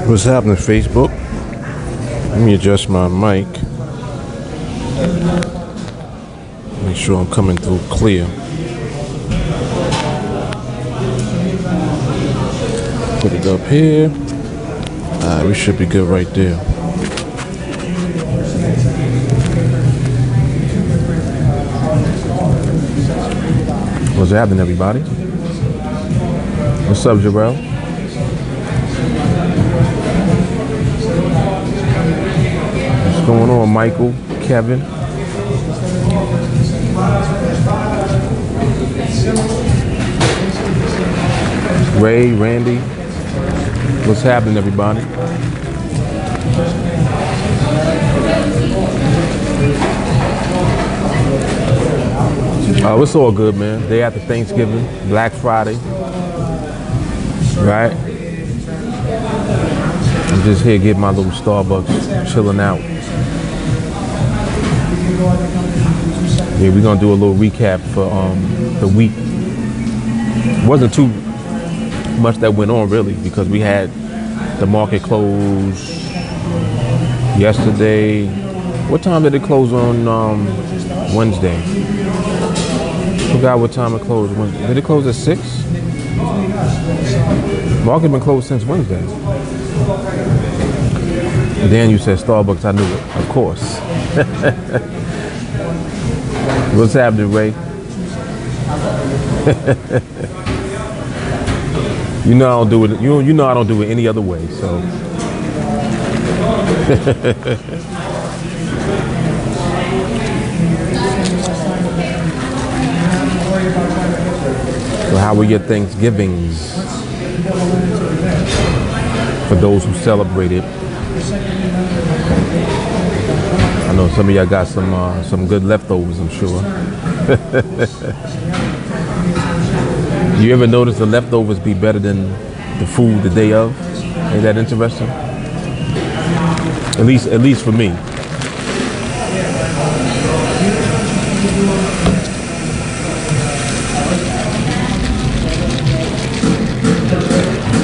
What's happening, Facebook? Let me adjust my mic. Make sure I'm coming through clear. Put it up here. We should be good right there. What's happening, everybody? What's up, Jarrell? What's going on, Michael, Kevin? Ray, Randy. What's happening, everybody? It's all good, man. Day after Thanksgiving, Black Friday, right? I'm just here getting my little Starbucks, chilling out. Yeah, we're gonna do a little recap for the week. Wasn't too much that went on really, because we had the market close yesterday. What time did it close on Wednesday? Forgot what time it closed. Did it close at 6? Market been closed since Wednesday. And then you said Starbucks, I knew it, of course. What's happening, Ray? You know I don't do it. You know I don't do it any other way. So. So how were your Thanksgivings? For those who celebrated. I know some of y'all got some good leftovers, I'm sure. You ever notice the leftovers be better than the food the day of? Ain't that interesting? At least for me.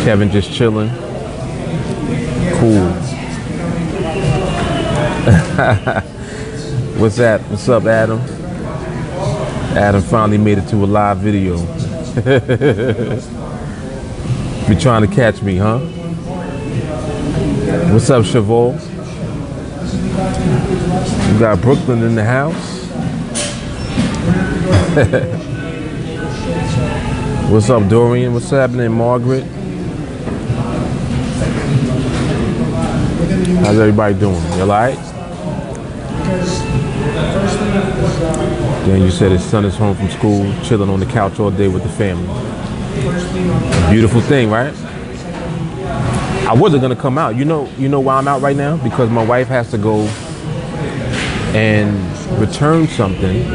Kevin just chilling. Cool. What's that? What's up, Adam? Adam finally made it to a live video. You trying to catch me, huh? What's up, Chevol? You got Brooklyn in the house. What's up, Dorian? What's happening, Margaret? How's everybody doing? You all right? Then you said his son is home from school, chilling on the couch all day with the family. A beautiful thing, right? I wasn't gonna come out. You know why I'm out right now? Because my wife has to go and return something,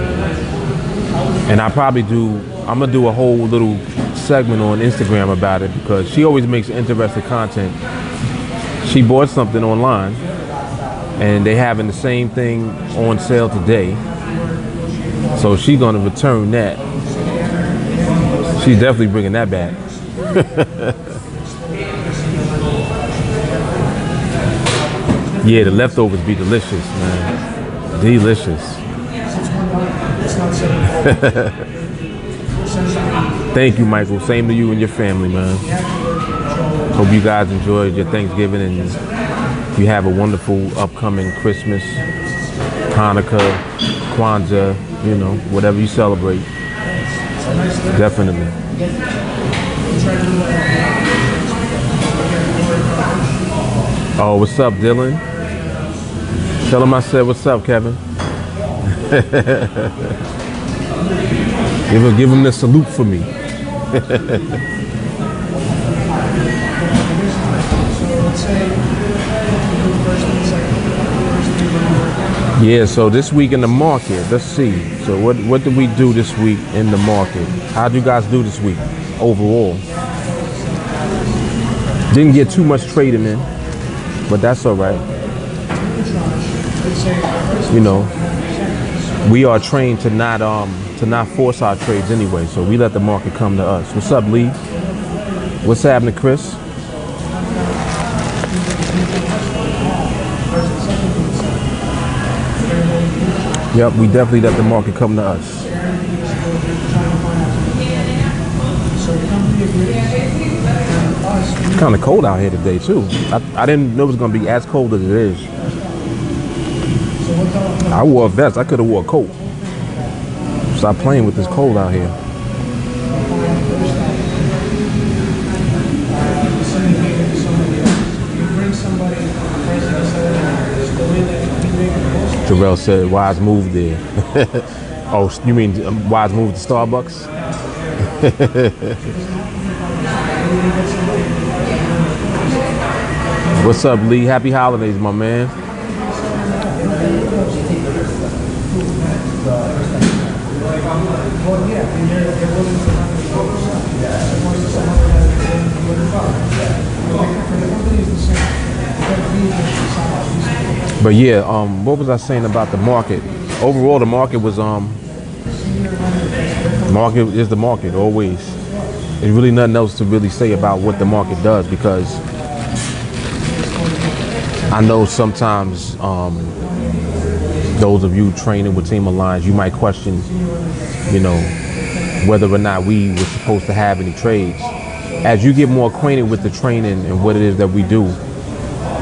and I'm gonna do a whole little segment on Instagram about it, because she always makes interesting content. She bought something online, and they having the same thing on sale today. So she's gonna return that. She's definitely bringing that back. Yeah, the leftovers be delicious, man. Delicious. Thank you, Michael. Same to you and your family, man. Hope you guys enjoyed your Thanksgiving and you have a wonderful upcoming Christmas, Hanukkah, Kwanzaa, you know, whatever you celebrate. Definitely. Oh, what's up, Dylan? Tell him I said what's up, Kevin. Give him the salute for me. Yeah, so this week in the market, let's see. So what did we do this week in the market? How'd you guys do this week overall? Didn't get too much trading in, but that's all right. You know, we are trained to not force our trades anyway, so we let the market come to us. What's up, Lee? What's happening, Chris? Yep, we definitely let the market come to us. It's kind of cold out here today too. I didn't know it was going to be as cold as it is. I wore a vest. I could have wore a coat. Stop playing with this cold out here. Terrell said, wise move there. Oh, you mean wise move to Starbucks? What's up, Lee? Happy holidays, my man. But yeah, what was I saying about the market? Overall, the market was market is the market always. There's really nothing else to really say about what the market does, because I know sometimes those of you training with TeamAlliance, you might question, you know, whether or not we were supposed to have any trades. As you get more acquainted with the training and what it is that we do,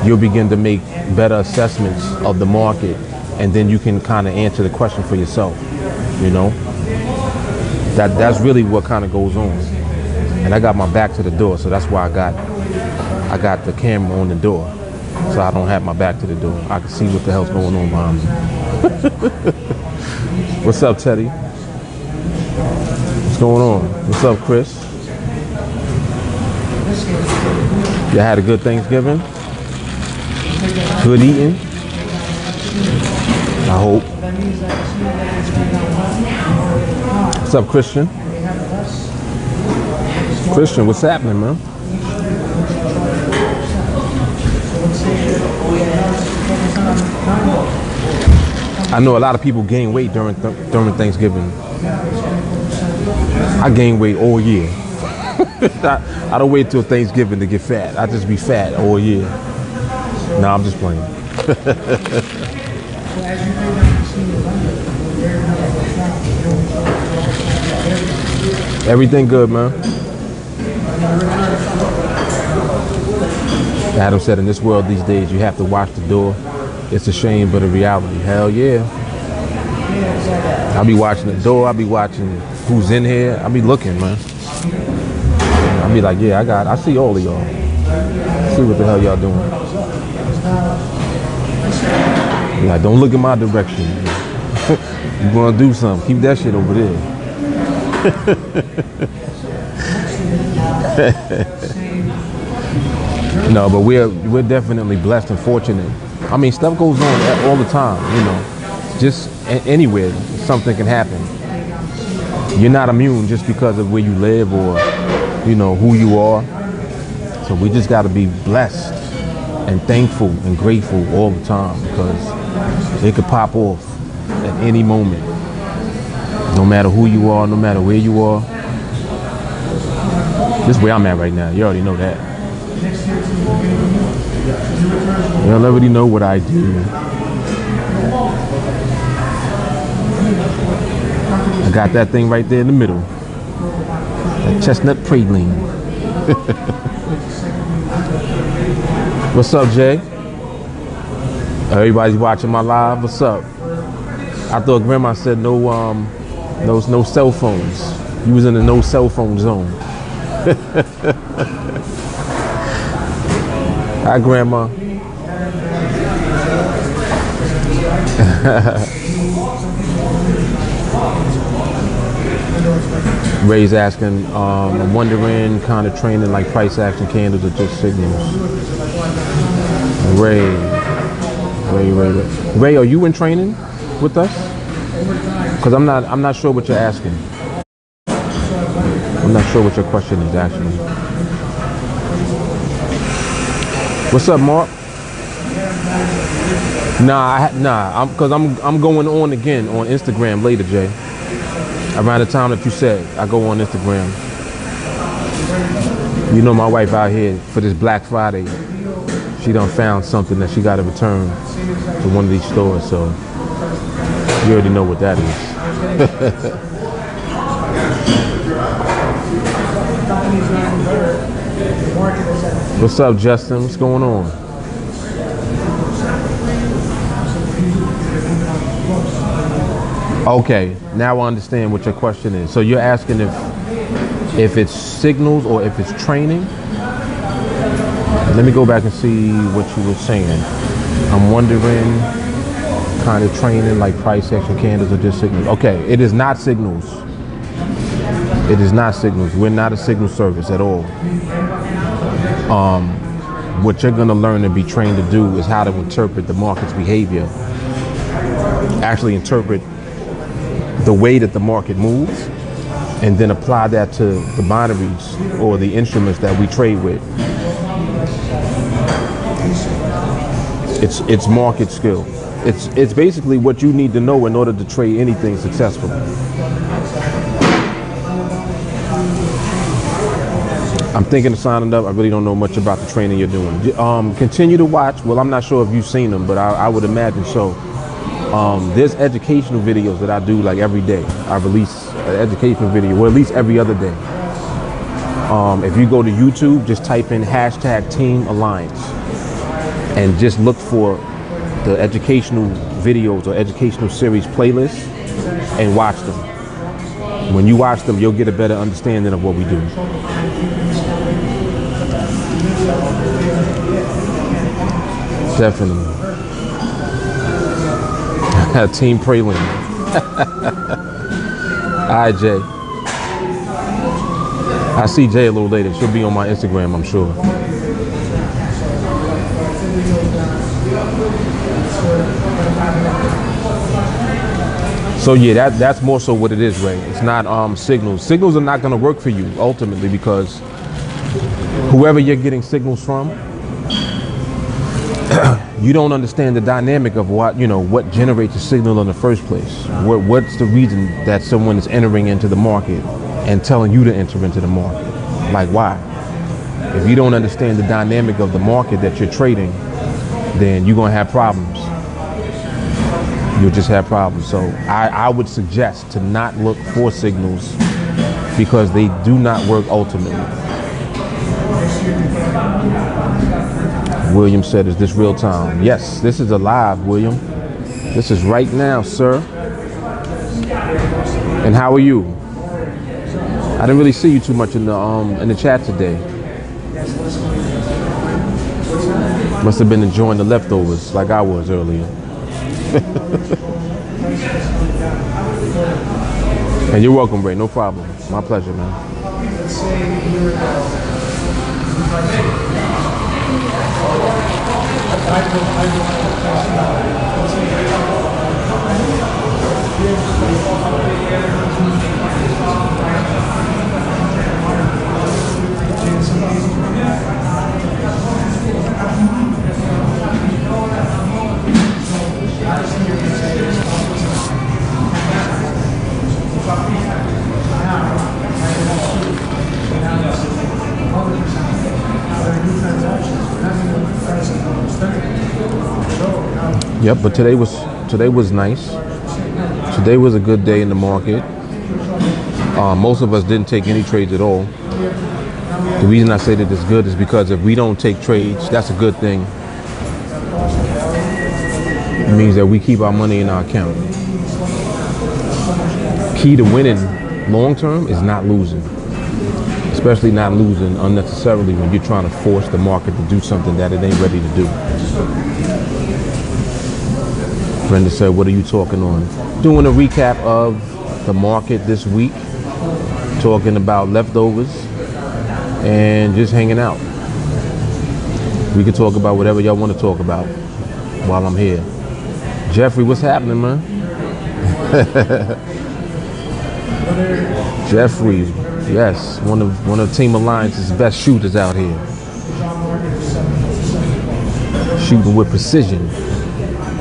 you'll begin to make better assessments of the market, and then you can kind of answer the question for yourself. You know, that's really what kind of goes on. And I got my back to the door, so that's why I got the camera on the door, so I don't have my back to the door. I can see what the hell's going on behind me. What's up, Teddy? What's going on? What's up, Chris? You had a good Thanksgiving? Good eating? I hope. What's up, Christian? Christian, what's happening, man? I know a lot of people gain weight during Thanksgiving. I gain weight all year. I don't wait till Thanksgiving to get fat. I just be fat all year. No, I'm just playing. Everything good, man. Adam said, in this world these days, you have to watch the door. It's a shame, but a reality. Hell yeah. I'll be watching the door. I'll be watching who's in here. I'll be looking, man. I'll be like, yeah, I see all of y'all. See what the hell y'all doing. Like, don't look in my direction. You want to do something, keep that shit over there. No, but we're definitely blessed and fortunate. I mean, stuff goes on all the time, you know. Just anywhere, something can happen. You're not immune just because of where you live or, you know, who you are. So we just got to be blessed and thankful and grateful all the time, because it could pop off at any moment. No matter who you are, no matter where you are. This is where I'm at right now. You already know that. Y'all already know what I do. I got that thing right there in the middle. That chestnut praline. What's up, Jay? Everybody's watching my live. What's up? I thought Grandma said no cell phones. You was in the no cell phone zone. Hi, Grandma. Ray's asking, I'm wondering, kind of training like price action candles or just signals. Ray, are you in training with us? Because I'm not sure what you're asking. I'm not sure what your question is actually. What's up, Mark? Nah, because I'm going on again on Instagram later, Jay. Around the time that you said, I go on Instagram. You know my wife out here for this Black Friday. She done found something that she got to return to one of these stores, so you already know what that is. What's up, Justin? What's going on? Okay, now I understand what your question is. So you're asking if it's signals or if it's training? Let me go back and see what you were saying. I'm wondering, kind of training like price action candles or just signals. Okay, it is not signals. It is not signals. We're not a signal service at all. What you're going to learn and be trained to do is how to interpret the market's behavior. Actually interpret the way that the market moves, and then apply that to the binaries or the instruments that we trade with. It's market skill. It's basically what you need to know in order to trade anything successfully. I'm thinking of signing up. I really don't know much about the training you're doing. Continue to watch. Well, I'm not sure if you've seen them, but I would imagine so. There's educational videos that I do like every day. I release an educational video, or at least every other day. If you go to YouTube, just type in hashtag TeamAlliance and just look for the educational videos or educational series playlists and watch them. When you watch them, you'll get a better understanding of what we do. Definitely. Team Praline. Alright, Jay. I see Jay a little later. She'll be on my Instagram, I'm sure. So yeah, that's more so what it is, Ray. It's not signals. Signals are not going to work for you ultimately, because whoever you're getting signals from, you don't understand the dynamic of what generates a signal in the first place. What's the reason that someone is entering into the market and telling you to enter into the market? Like, why? If you don't understand the dynamic of the market that you're trading, then you're going to have problems. You'll just have problems. So I would suggest to not look for signals, because they do not work ultimately. William said, is this real time? Yes, this is alive, William. This is right now, sir. And how are you? I didn't really see you too much in the chat today. Must have been enjoying the leftovers like I was earlier. And you're welcome, Ray. No problem. My pleasure, man. Yep, but today was nice. Today was a good day in the market. Most of us didn't take any trades at all. The reason I say that it's good is because if we don't take trades, that's a good thing. It means that we keep our money in our account. Key to winning long term is not losing. Especially not losing unnecessarily when you're trying to force the market to do something that it ain't ready to do. Brenda said, what are you talking on? Doing a recap of the market this week, talking about leftovers, and just hanging out. We can talk about whatever y'all want to talk about while I'm here. Jeffrey, what's happening, man? Jeffrey, yes, one of TeamAlliance's best shooters out here. Shooting with precision.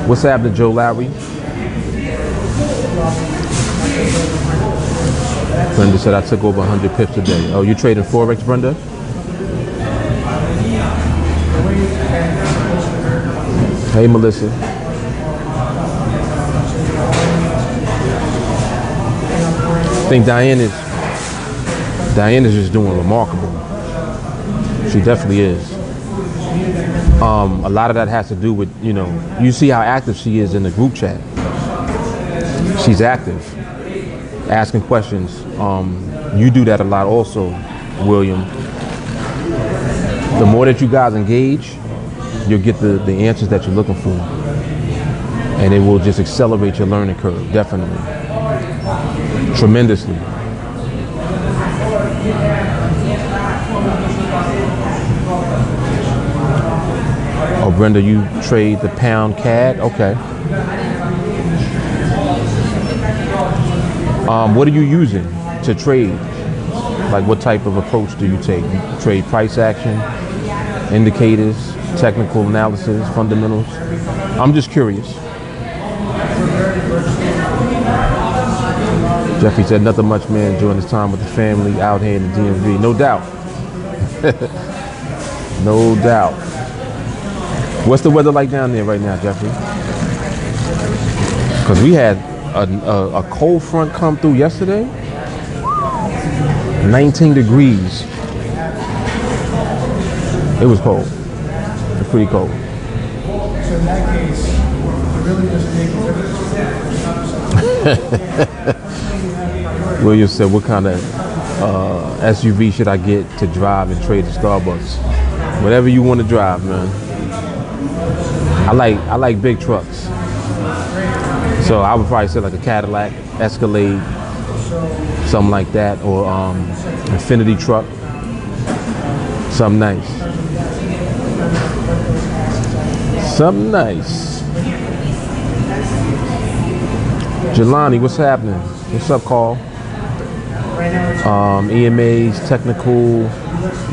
What's happening, Joe Lowry? Brenda said I took over 100 pips today. Oh, you trading Forex, Brenda? Hey, Melissa. I think Diane is just doing remarkable. She definitely is. A lot of that has to do with, you see how active she is in the group chat. She's active, asking questions. You do that a lot also, William. The more that you guys engage, you'll get the answers that you're looking for. And it will just accelerate your learning curve, definitely. Tremendously. Oh, Brenda, you trade the pound CAD? Okay. What are you using to trade? Like, what type of approach do you take? You trade price action, indicators, technical analysis, fundamentals? I'm just curious. Jeffrey said, nothing much, man, enjoying this time with the family out here in the DMV. No doubt. No doubt. What's the weather like down there right now, Jeffrey? Because we had a cold front come through yesterday. 19 degrees. It was cold. It was pretty cold. So in that case, it really doesn't make a difference. William said, what kind of SUV should I get to drive and trade at Starbucks? Whatever you want to drive, man. I like big trucks. So I would probably say like a Cadillac, Escalade, something like that, or Infinity truck. Something nice. Something nice. Jelani, what's happening? What's up, Carl? EMAs, technical,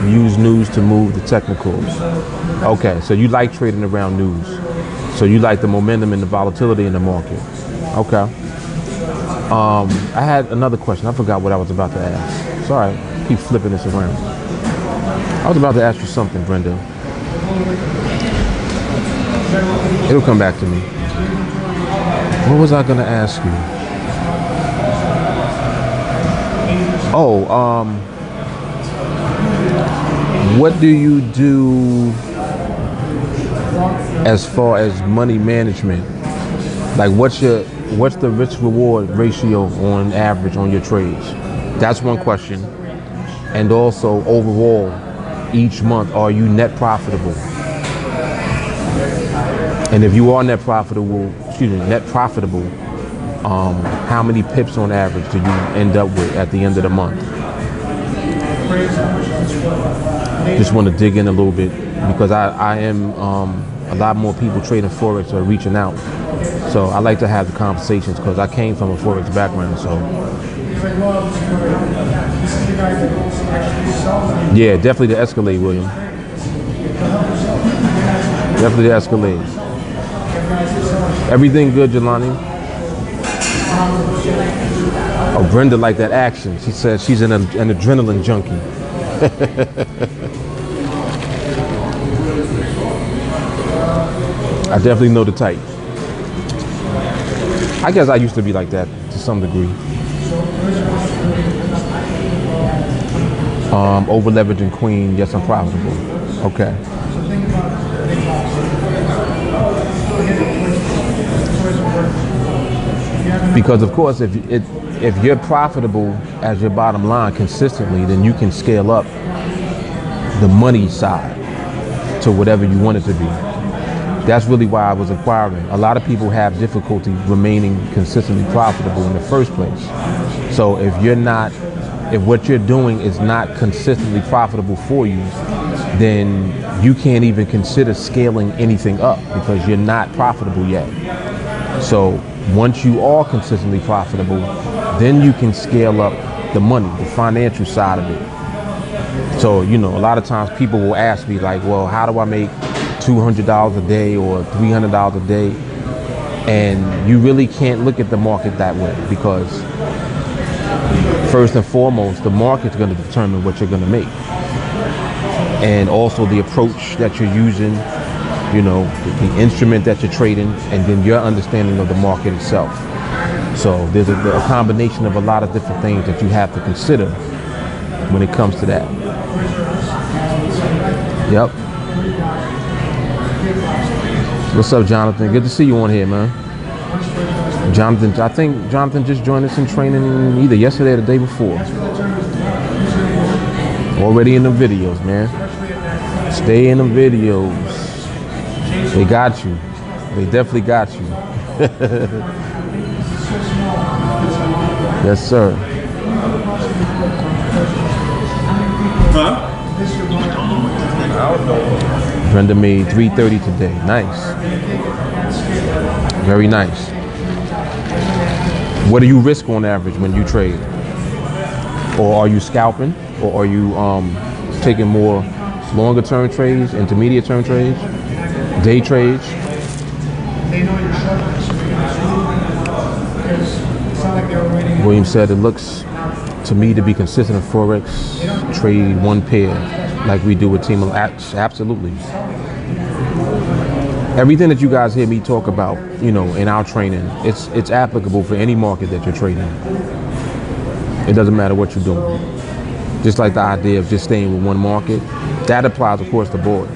use news to move the technicals. Okay, so you like trading around news. So you like the momentum and the volatility in the market. Okay. I had another question. I forgot what I was about to ask. Sorry, keep flipping this around. I was about to ask you something, Brenda. It'll come back to me. What was I gonna ask you? Oh, what do you do as far as money management? Like, what's the risk reward ratio on average on your trades? That's one question. And also, overall, each month, are you net profitable? And if you are net profitable, how many pips on average do you end up with at the end of the month? Just want to dig in a little bit because I am a lot more people trading Forex are reaching out. So I like to have the conversations because I came from a Forex background. So yeah, definitely the Escalade, William. Definitely the Escalade. Everything good, Jelani? Oh, Brenda liked that action. She said she's an adrenaline junkie. I definitely know the type. I guess I used to be like that to some degree. Over leveraging queen, yes, I'm profitable. Okay. Because of course, if you're profitable as your bottom line consistently, then you can scale up the money side to whatever you want it to be. That's really why I was inquiring. A lot of people have difficulty remaining consistently profitable in the first place. So if what you're doing is not consistently profitable for you, then you can't even consider scaling anything up because you're not profitable yet. So once you are consistently profitable, then you can scale up the money, the financial side of it. So, you know, a lot of times people will ask me like, well, how do I make $200 a day or $300 a day? And you really can't look at the market that way, because first and foremost, the market's going to determine what you're going to make. And also the approach that you're using, you know, the instrument that you're trading, and then your understanding of the market itself. So there's a combination of a lot of different things that you have to consider when it comes to that. Yep. What's up, Jonathan? Good to see you on here, man. Jonathan, I think Jonathan just joined us in training either yesterday or the day before. Already in the videos, man. Stay in the videos. They got you. They definitely got you. Yes, sir. Huh? Brenda made $330 today. Nice. Very nice. What do you risk on average when you trade? Or are you scalping? Or are you taking more longer term trades, intermediate term trades, day trades? William said it looks to me to be consistent in Forex. Trade one pair like we do with TeamAlliance. Absolutely. Everything that you guys hear me talk about, you know, in our training, it's applicable for any market that you're trading. It doesn't matter what you're doing. Just like the idea of just staying with one market, that applies across the board.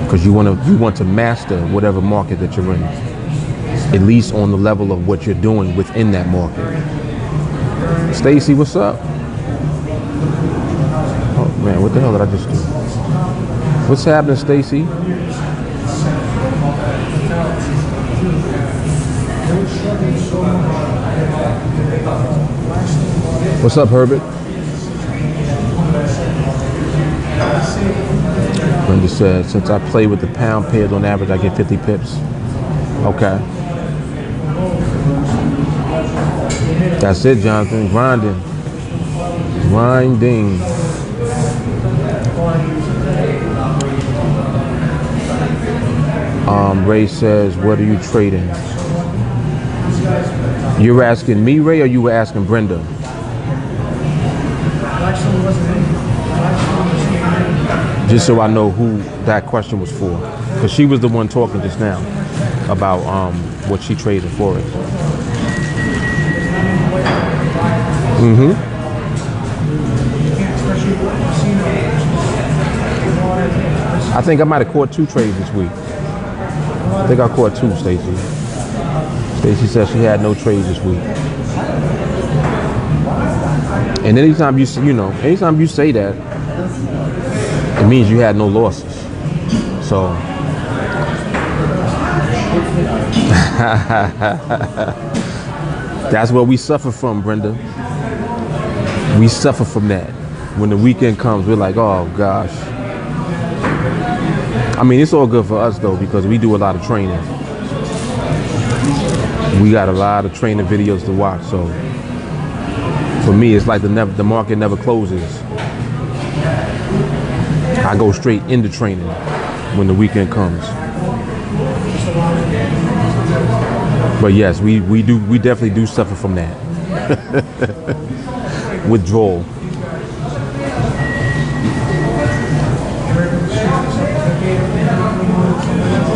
Because you want to master whatever market that you're in, at least on the level of what you're doing within that market. Stacy, what's up? Oh man, what the hell did I just do? What's happening, Stacy? What's up, Herbert? Brenda said, since I play with the pound pairs on average, I get 50 pips. Okay. That's it, Jonathan. Grinding. Grinding. Ray says, what are you trading? You're asking me, Ray, or you were asking Brenda? Just so I know who that question was for. Because she was the one talking just now about what she traded for it. I think I might have caught 2 trades this week. I think I caught 2, Stacy. Stacy said she had no trades this week. And anytime anytime you say that, it means you had no losses. So that's what we suffer from, Brenda. We suffer from that. When the weekend comes, we're like, oh gosh. I mean, it's all good for us though, because we do a lot of training. We got a lot of training videos to watch. So for me, it's like the market never closes. I go straight into training when the weekend comes. But yes, we definitely do suffer from that. Withdrawal.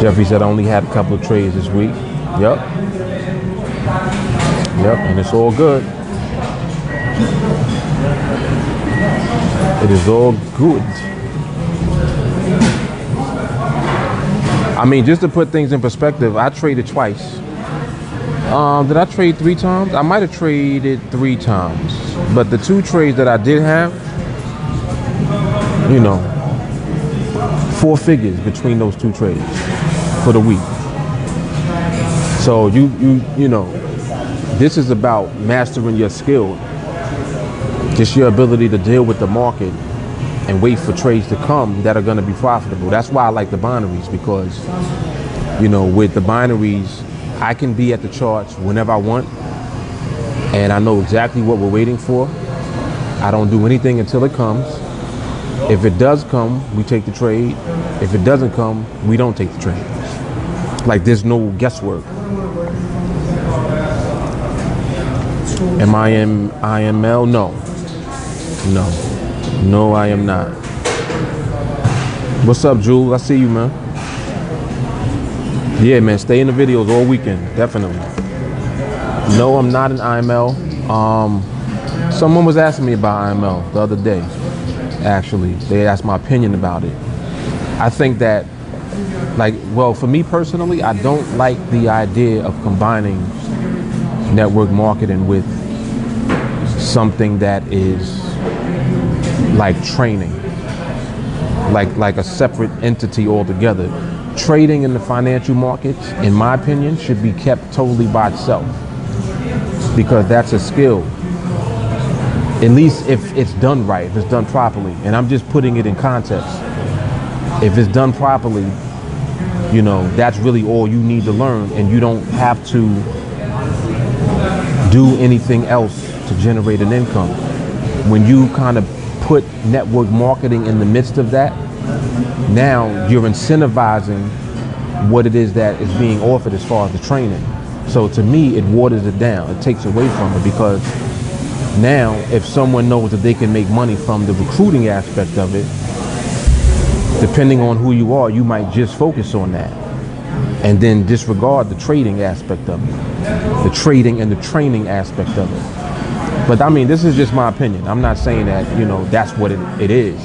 Jeffrey said I only had a couple of trades this week. Yep, and it's all good. It is all good. I mean, just to put things in perspective, I traded twice. Did I trade 3 times? I might have traded 3 times. But the 2 trades that I did have, 4 figures between those 2 trades for the week. So you know, this is about mastering your skill. Just your ability to deal with the market and wait for trades to come that are going to be profitable. That's why I like the binaries, because You know, with the binaries, I can be at the charts whenever I want, and I know exactly what we're waiting for. I don't do anything until it comes. If it does come, we take the trade. If it doesn't come, we don't take the trade. Like, there's no guesswork. Am I in IML? No. No, I am not. What's up, Jules? I see you, man. Yeah, man, stay in the videos all weekend, definitely. No, I'm not in IML. Someone was asking me about IML the other day, actually. They asked my opinion about it. I think that, like, well, for me personally, I don't like the idea of combining network marketing with something that is like training, like a separate entity altogether. Trading in the financial markets, in my opinion, should be kept totally by itself, because that's a skill. At least if it's done right, if it's done properly. And I'm just putting it in context. If it's done properly, you know, that's really all you need to learn, and you don't have to do anything else to generate an income. When you kind of put network marketing in the midst of that, now you're incentivizing what it is that is being offered as far as the training. So to me, it waters it down. It takes away from it, because now if someone knows that they can make money from the recruiting aspect of it, depending on who you are, you might just focus on that and then disregard the trading aspect of it, the trading and the training aspect of it. But I mean, this is just my opinion. I'm not saying that, you know, that's what it is,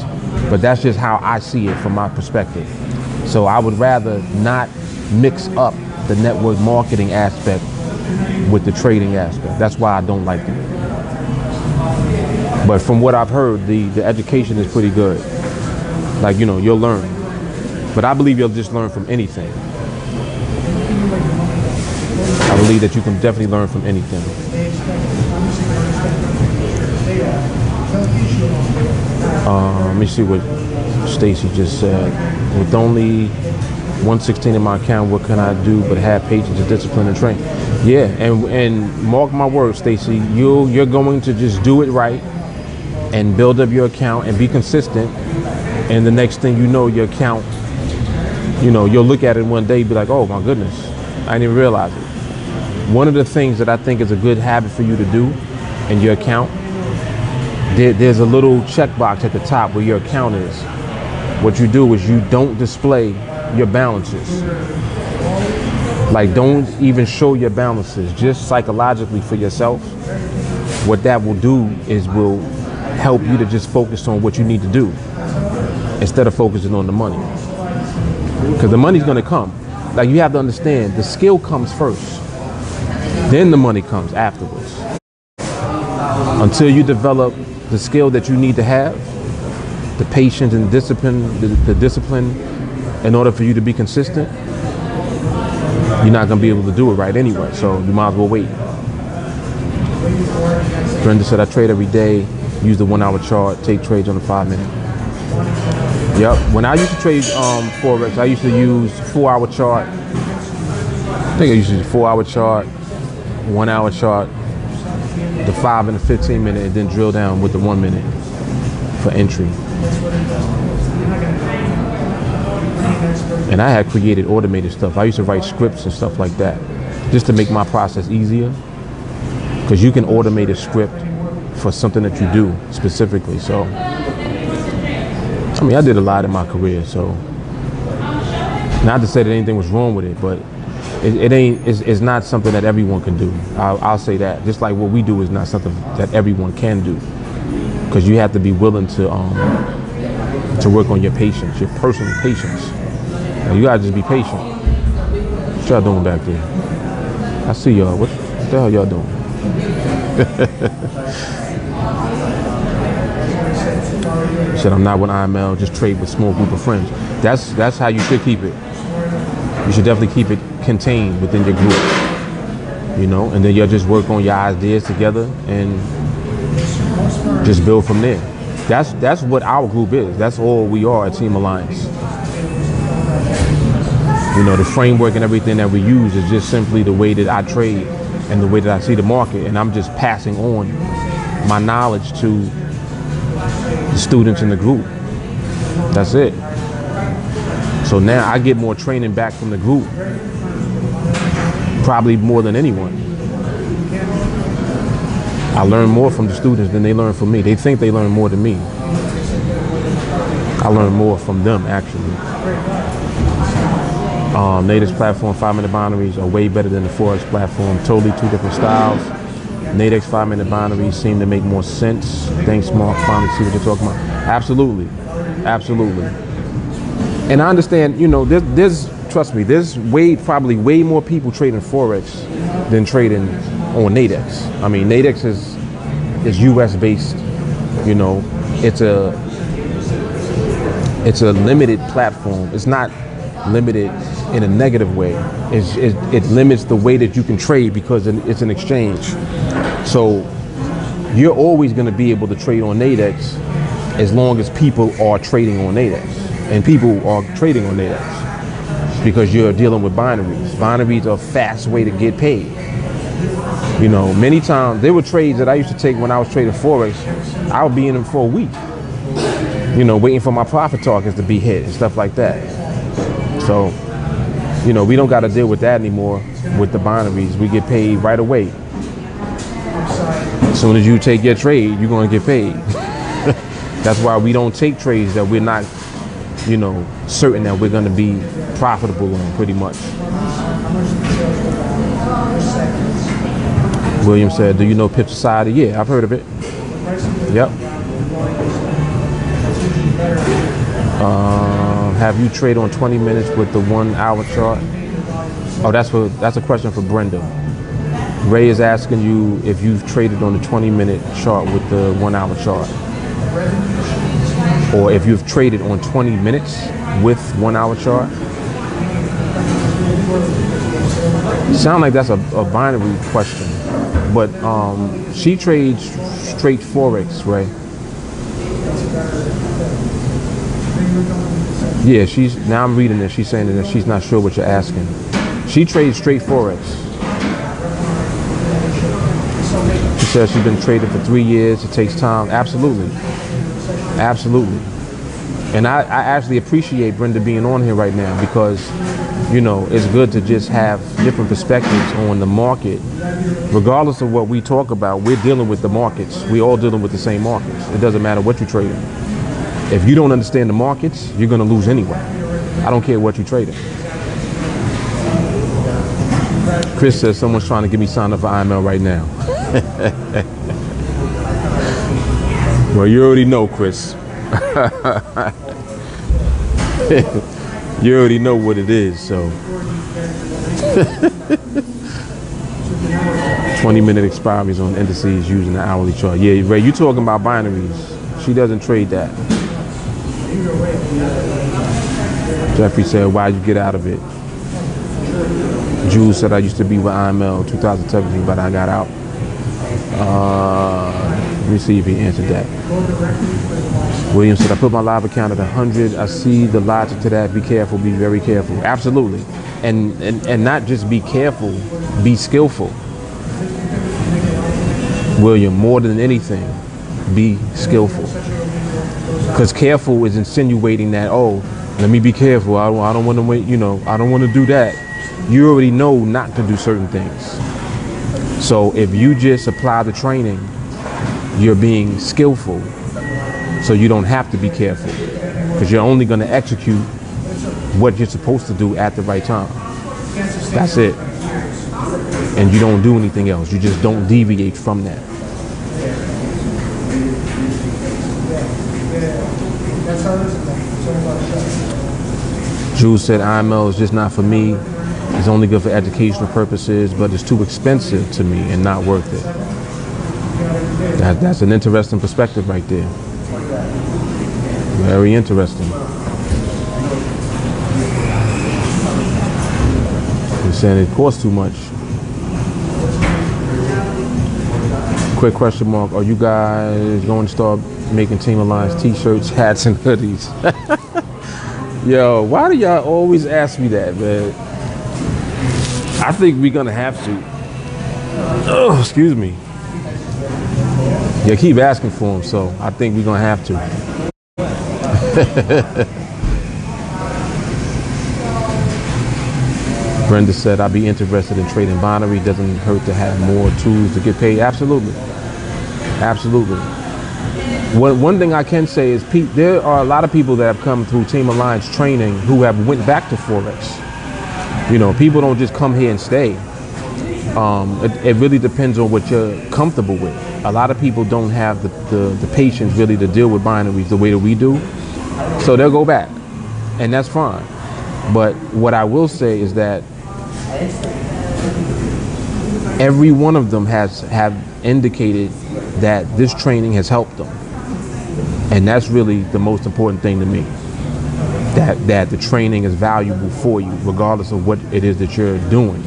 but that's just how I see it from my perspective. So I would rather not mix up the network marketing aspect with the trading aspect. That's why I don't like it. But from what I've heard, the education is pretty good. Like, you know, you'll learn. But I believe you'll just learn from anything. I believe that you can definitely learn from anything. Let me see what Stacy just said. With only 116 in my account, what can I do but have patience and discipline and train? Yeah, and mark my words, Stacy, you're going to just do it right and build up your account and be consistent. And the next thing you know, your account, you know, you'll look at it one day and be like, oh my goodness, I didn't even realize it. One of the things that I think is a good habit for you to do in your account, there's a little checkbox at the top where your account is. What you do is you don't display your balances. Like, don't even show your balances, just psychologically for yourself. What that will do is will help you to just focus on what you need to do instead of focusing on the money. Because the money's gonna come. Like, you have to understand, the skill comes first, then the money comes afterwards. Until you develop the skill that you need to have, the patience and discipline, the discipline in order for you to be consistent, you're not gonna be able to do it right anyway, so you might as well wait. Brenda said, I trade every day, use the 1 hour chart, take trades on the 5 minute. Yep, when I used to trade Forex, I used to use 4 hour chart. I think I used to use 4 hour chart, 1 hour chart, the 5 and the 15 minute, and then drill down with the 1 minute for entry. And I had created automated stuff. I used to write scripts and stuff like that just to make my process easier, because you can automate a script for something that you do specifically. So I mean, I did a lot in my career, so not to say that anything was wrong with it, but it's not something that everyone can do. I'll say that. Just like what we do is not something that everyone can do, because you have to be willing to work on your patience, your personal patience. You gotta just be patient. What y'all doing back there? I see y'all. What the hell y'all doing? Said, I'm not with IML, just trade with small group of friends. That's how you should keep it. You should definitely keep it contained within your group, you know, and then you'll just work on your ideas together and just build from there. That's what our group is. That's all we are at TeamAlliance. You know, the framework and everything that we use is just simply the way that I trade and the way that I see the market, and I'm just passing on my knowledge to the students in the group. That's it. So now I get more training back from the group, probably more than anyone. I learn more from the students than they learn from me. They think they learn more than me. I learn more from them, actually. NADEX platform, 5-minute binaries are way better than the Forex platform. Totally two different styles. NADEX 5-minute binaries seem to make more sense. Thanks, Mark. Finally see what you're talking about. Absolutely. Absolutely. And I understand, you know, there's trust me, there's probably way more people trading Forex than trading on NADEX. I mean, NADEX is US based, you know, it's a limited platform. It's not limited in a negative way. It limits the way that you can trade because it's an exchange. So you're always going to be able to trade on NADEX as long as people are trading on NADEX, and people are trading on NADEX because you're dealing with binaries. Binaries are a fast way to get paid. You know, many times there were trades that I used to take when I was trading Forex. I would be in them for a week, you know, waiting for my profit targets to be hit and stuff like that. So, you know, we don't got to deal with that anymore with the binaries. We get paid right away. As soon as you take your trade, you're going to get paid. That's why we don't take trades that we're not, you know, certain that we're going to be profitable on, pretty much. William said, do you know Pip Society? Yeah, I've heard of it. Yep. Have you traded on 20 minutes with the 1 hour chart? Oh, that's a question for Brenda. Ray is asking you if you've traded on the 20-minute chart with the 1 hour chart, or if you've traded on 20 minutes with 1 hour chart. Sound like that's a binary question, but she trades straight Forex, Ray. Yeah, now I'm reading this. She's saying that she's not sure what you're asking. She trades straight Forex. She says she's been trading for 3 years. It takes time. Absolutely. Absolutely. And I actually appreciate Brenda being on here right now because, you know, it's good to just have different perspectives on the market. Regardless of what we talk about, we're dealing with the markets. We're all dealing with the same markets. It doesn't matter what you're trading. If you don't understand the markets, you're going to lose anyway. I don't care what you're trading. Chris says someone's trying to get me signed up for IML right now. Well, you already know, Chris. You already know what it is, so. 20-minute expiries on indices using the hourly chart. Yeah, Ray, you talking about binaries. She doesn't trade that. Jeffrey said, why'd you get out of it? Jules said, I used to be with IML 2017, but I got out. Let me see if he answered that. William said, I put my live account at 100. I see the logic to that. Be careful, be very careful. Absolutely. And not just be careful, be skillful. William, more than anything, be skillful. Because careful is insinuating that, oh, let me be careful. I don't want to wait, you know, I don't want to do that. You already know not to do certain things. So if you just apply the training, you're being skillful. So you don't have to be careful because you're only going to execute what you're supposed to do at the right time. That's it. And you don't do anything else. You just don't deviate from that. Jules said IML is just not for me. It's only good for educational purposes, but it's too expensive to me and not worth it. That's an interesting perspective right there. Very interesting. You're saying it costs too much. Quick question mark. Are you guys going to start making TeamAlliance t-shirts, hats, and hoodies? Yo, why do y'all always ask me that, man? I think we're gonna have to. Oh, excuse me. You keep asking for them, so I think we're gonna have to. Brenda said, I'd be interested in trading binary. Doesn't hurt to have more tools to get paid. Absolutely. Absolutely. One thing I can say is there are a lot of people that have come through TeamAlliance training who have went back to Forex. You know, people don't just come here and stay. It really depends on what you're comfortable with. A lot of people don't have the patience really to deal with binaries the way that we do. So they'll go back, and that's fine. But what I will say is that every one of them have indicated that this training has helped them. And that's really the most important thing to me. That the training is valuable for you, regardless of what it is that you're doing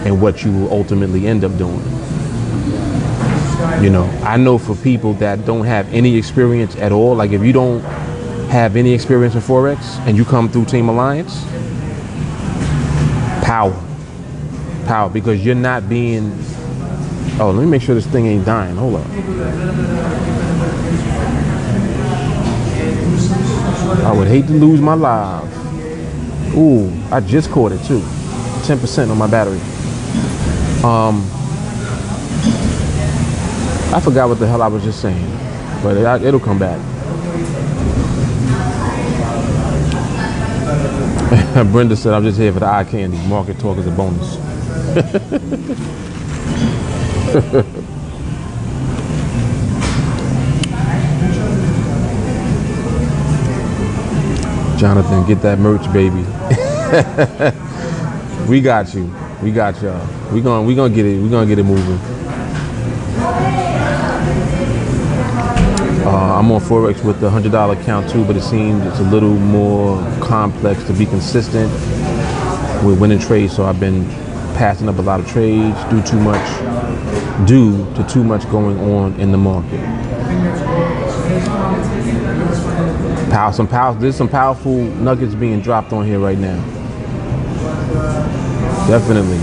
and what you will ultimately end up doing. You know, I know for people that don't have any experience at all, like if you don't have any experience in Forex and you come through TeamAlliance, power, because you're not being, oh, let me make sure this thing ain't dying, hold up. I would hate to lose my live. Ooh, I just caught it too. 10% on my battery. I forgot what the hell I was just saying, but it'll come back. Brenda said, I'm just here for the eye candy. Market talk is a bonus. Jonathan, get that merch, baby. We got you. We got y'all. We gonna get it. We gonna get it moving. I'm on Forex with the $100 account too, but it seems it's a little more complex to be consistent with winning trades. So I've been passing up a lot of trades due to too much going on in the market. There's some powerful nuggets being dropped on here right now. Definitely.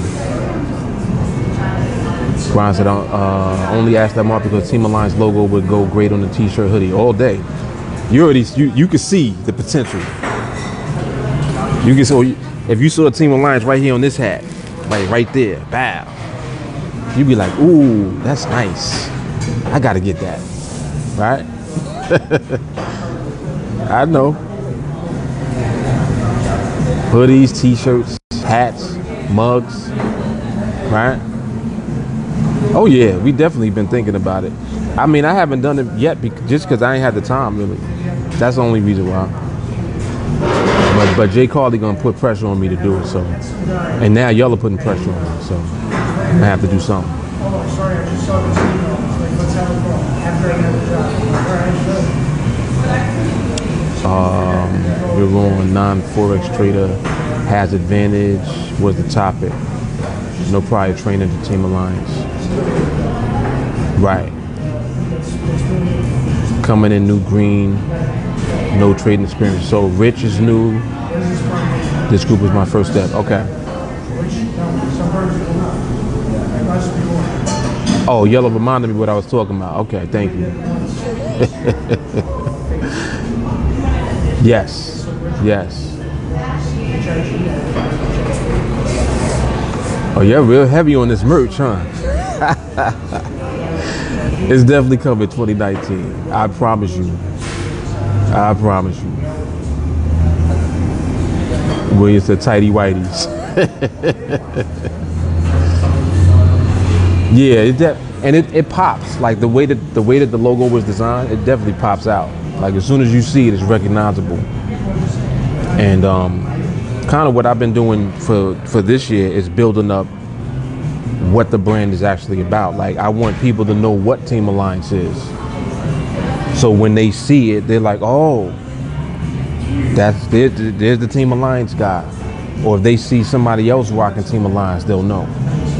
Brian said, only asked that mark because TeamAlliance logo would go great on the t-shirt hoodie all day. You can see the potential. You can see, if you saw TeamAlliance right here on this hat, like right there, bow, you'd be like, ooh, that's nice. I gotta get that, right? I know. Hoodies, t-shirts, hats, mugs, right? Oh yeah, we definitely been thinking about it. I mean, I haven't done it yet just because I ain't had the time really. That's the only reason why. But Jay Carly gonna put pressure on me to do it, so. And now y'all are putting pressure on me, so I have to do something. We're on non-Forex trader has advantage was the topic. No prior training to TeamAlliance. Right. Coming in new green, no trading experience. So Rich is new. This group is my first step. Okay. Oh, Yellow reminded me what I was talking about. Okay, thank you. Yes, yes. Oh, you're real heavy on this merch, huh? It's definitely coming 2019. I promise you. I promise you. William said tighty whities. Yeah, it pops. Like the way that the logo was designed, it definitely pops out. Like as soon as you see it, it's recognizable. And kind of what I've been doing for this year is building up what the brand is actually about. Like I want people to know what TeamAlliance is. So when they see it, they're like, oh, there's the TeamAlliance guy. Or if they see somebody else rocking TeamAlliance, they'll know.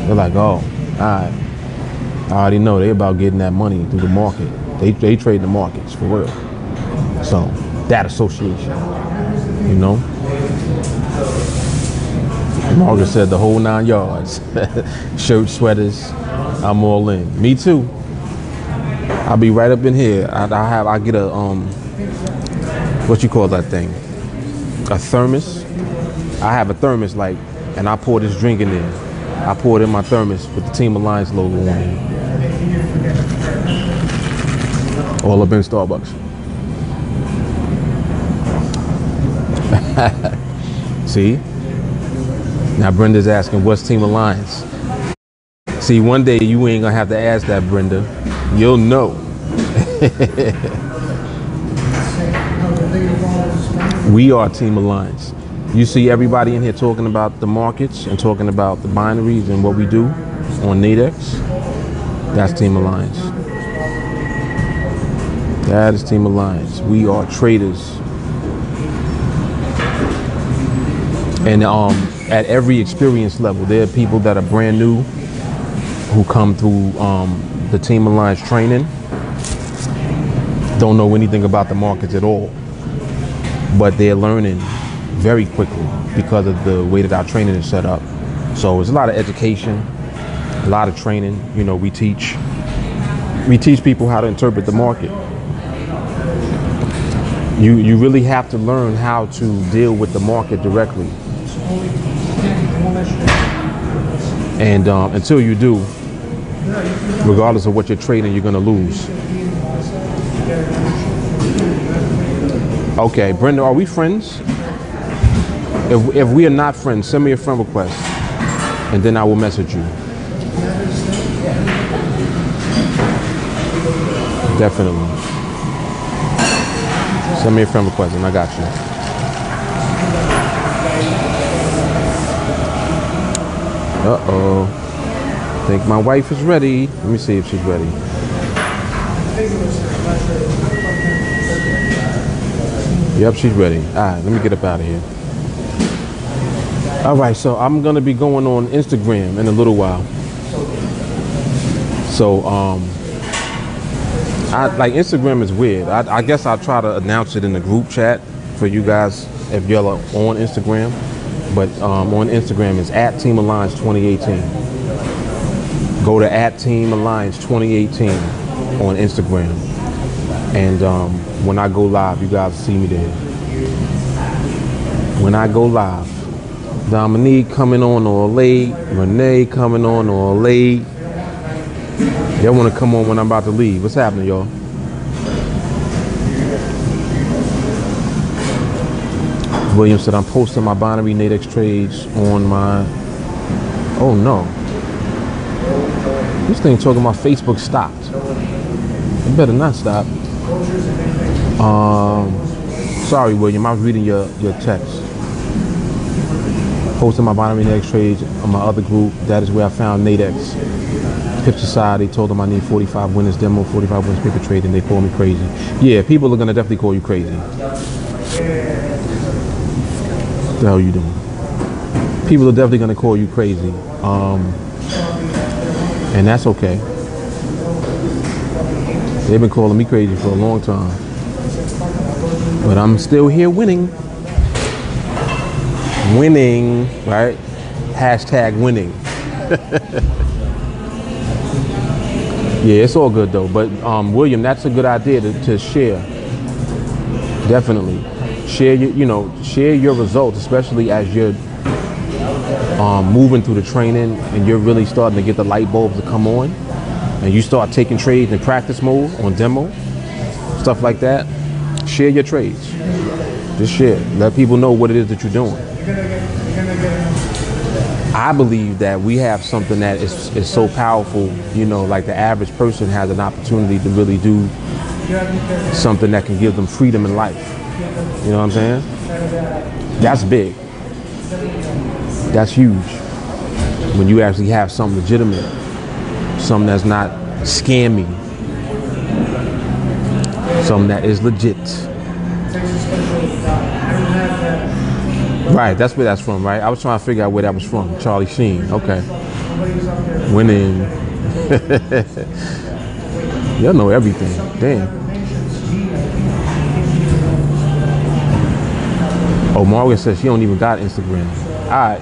They're like, oh, all right. I already know they about getting that money through the market. They trade the markets for real. So that association. You know, Margaret said the whole 9 yards. Shirts, sweaters, I'm all in. Me too. I'll be right up in here. I get a what you call that thing? A thermos. I have a thermos, like, and I pour this drink in there. I pour it in my thermos with the TeamAlliance logo on it. All up in Starbucks. See? Now Brenda's asking, what's TeamAlliance? See, one day you ain't gonna have to ask that, Brenda. You'll know. We are TeamAlliance. You see everybody in here talking about the markets and talking about the binaries and what we do on NADEX. That's TeamAlliance. That is TeamAlliance. We are traders. And at every experience level, there are people that are brand new who come through the TeamAlliance training, don't know anything about the markets at all, but they're learning very quickly because of the way that our training is set up. So it's a lot of education, a lot of training. You know, we teach people how to interpret the market. You really have to learn how to deal with the market directly. And until you do, regardless of what you're trading, you're going to lose. Okay, Brenda, are we friends? If we are not friends, send me a friend request, and then I will message you. Definitely. Send me a friend request, and I got you. Uh-oh. I think my wife is ready. Let me see if she's ready. Yep, she's ready. All right, let me get up out of here. All right, so I'm going to be going on Instagram in a little while. So, like Instagram is weird. I guess I'll try to announce it in the group chat for you guys if y'all are on Instagram. But on Instagram it's at TeamAlliance 2018. Go to at TeamAlliance 2018 on Instagram. And when I go live, you guys see me there. When I go live, Dominique coming on or late, Renee coming on or late. Y'all want to come on when I'm about to leave. What's happening, y'all? William said, I'm posting my binary NADEX trades on my... Oh, no. This thing talking about Facebook stopped. It better not stop. Sorry, William. I was reading your text. Posting my binary NADEX trades on my other group. That is where I found NADEX. Pip Society told them I need 45 winners demo, 45 winners paper trade, and they call me crazy. Yeah, people are going to definitely call you crazy. What the hell are you doing? People are definitely going to call you crazy. And that's okay. They've been calling me crazy for a long time. But I'm still here winning. Winning, right? Hashtag winning. Yeah, it's all good though. But William, that's a good idea to share. Definitely. Share share your results, especially as you're moving through the training and you're really starting to get the light bulbs to come on, and you start taking trades in practice mode on demo, stuff like that. Share your trades. Just share. Let people know what it is that you're doing. I believe that we have something that is so powerful, like the average person has an opportunity to really do something that can give them freedom in life. You know what I'm saying? That's big. That's huge. When you actually have something legitimate, something that's not scammy, something that is legit. Right, that's where that's from, right? I was trying to figure out where that was from. Charlie Sheen, okay. Winning. Y'all know everything, damn. Oh, Margaret says she don't even got Instagram. All right,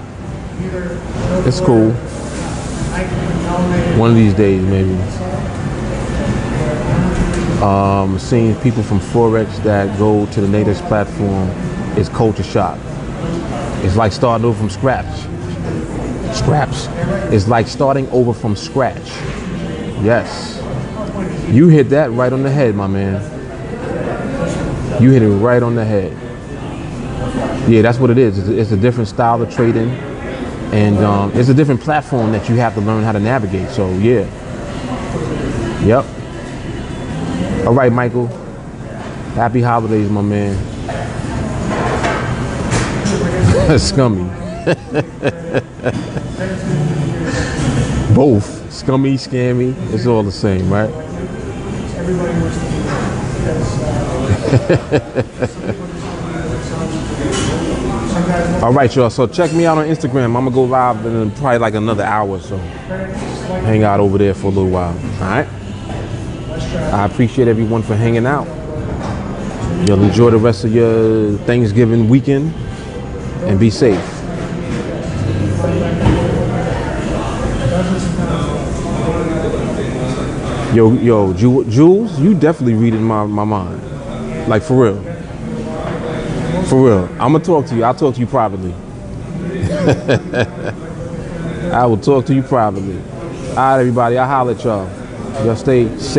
it's cool. One of these days, maybe. Seeing people from Forex that go to the NADEX platform is culture shock. It's like starting over from scratch. It's like starting over from scratch. Yes. You hit that right on the head, my man. You hit it right on the head. Yeah, that's what it is. It's a different style of trading. And it's a different platform that you have to learn how to navigate. So, yeah. Yep. All right, Michael. Happy holidays, my man. Scummy. Both. Scummy, scammy. It's all the same, right? All right, y'all. So check me out on Instagram. I'm gonna go live in probably like another hour or so. Hang out over there for a little while. All right. I appreciate everyone for hanging out. You'll enjoy the rest of your Thanksgiving weekend and be safe. Yo, Jules, you definitely reading my mind. Like, for real. For real. I'm gonna talk to you. I'll talk to you privately. I will talk to you privately. All right, everybody. I'll holler at y'all. Y'all stay safe.